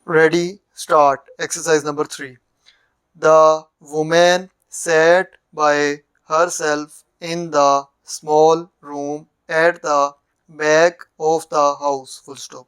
Ready, start. Exercise number 3. The woman sat by herself in the small room at the back of the house. Full stop.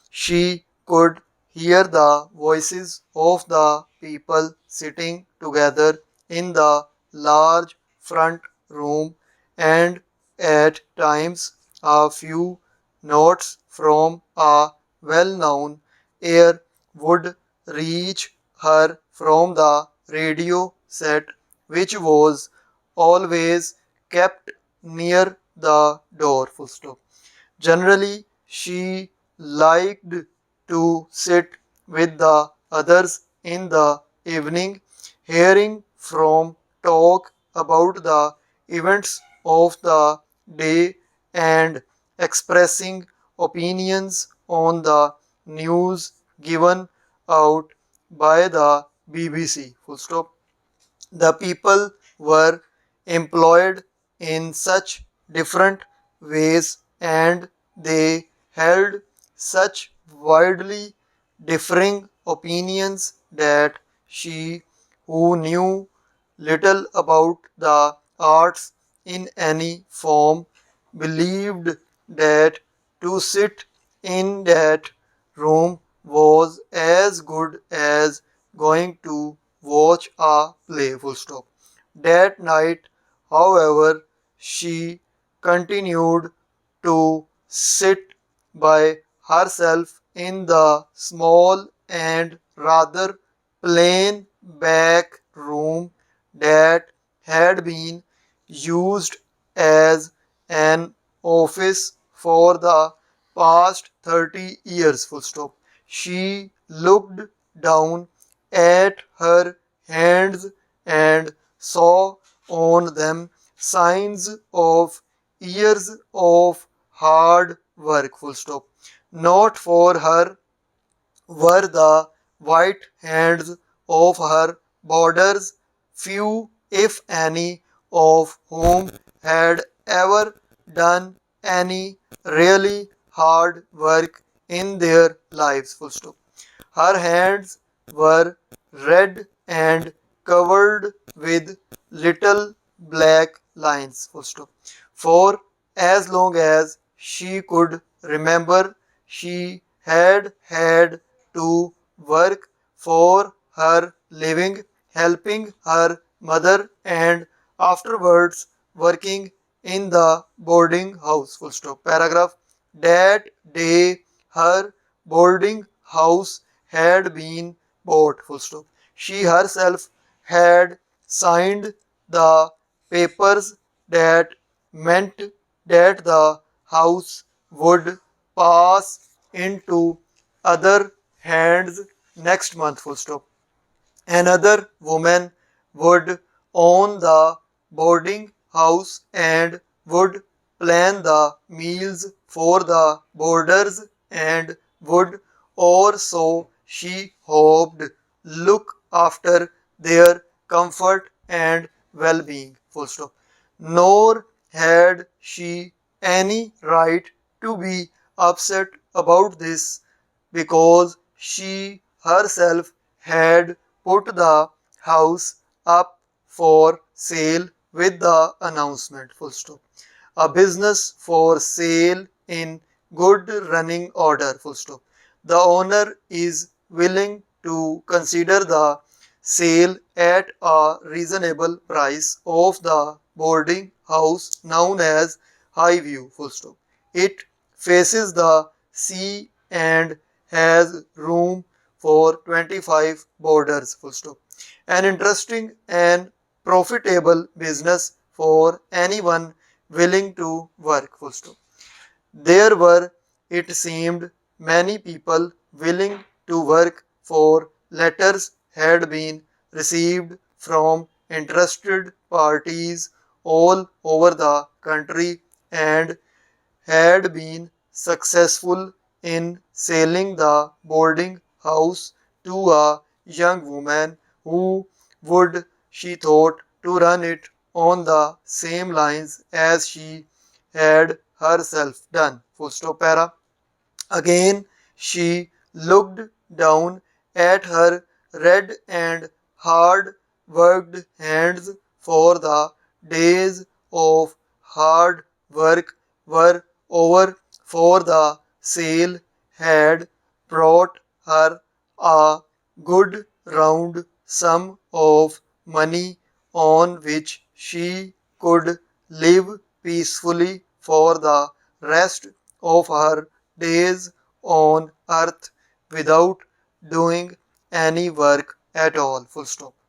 She could hear the voices of the people sitting together in the large front room, and at times a few notes from a well known air would reach her from the radio set, which was always kept near the door. Full stop. Generally, she liked to sit with the others in the evening, hearing from talk about the events of the day and expressing opinions on the news given out by the BBC. Full stop. The people were employed in such different ways, and they held such widely differing opinions that she, who knew little about the arts in any form, believed that to sit in that room was as good as going to watch a play. Full stop. That night, however, she continued to sit by herself in the small and rather plain back room that had been used as an office for the past 30 years. Full stop. She looked down at her hands and saw on them signs of years of hard work. Full stop. Not for her were the white hands of her boarders, few, if any, of whom had ever done any really hard work in their lives. Full stop. Her hands were red and covered with little black lines. Full stop. For as long as she could remember, she had had to work for her living, helping her mother, and afterwards working in the boarding house. Full stop. Paragraph. That day her boarding house had been bought. Full stop. She herself had signed the papers that meant that the house would pass into other hands next month. Full stop. Another woman would own the boarding house and would plan the meals for the boarders and would, or so she hoped, look after their comfort and well-being. Full stop. Nor had she any right to be upset about this, because she herself had put the house up for sale with the announcement. Full stop. A business for sale in good running order. Full stop. The owner is willing to consider the sale at a reasonable price of the boarding house known as Highview. Full stop. It faces the sea and has room for 25 boarders. Full stop. An interesting and profitable business for anyone willing to work. Full stop. There were, it seemed, many people willing to work, for letters had been received from interested parties all over the country, and had been successful in selling the boarding house to a young woman who would, she thought, to run it on the same lines as she had herself done. Full stop. Para. Again she looked down at her red and hard worked hands, for the days of hard work were over, for the sale had brought her a good round sum of money on which she could live peacefully for the rest of her days on earth without doing any work at all. Full stop.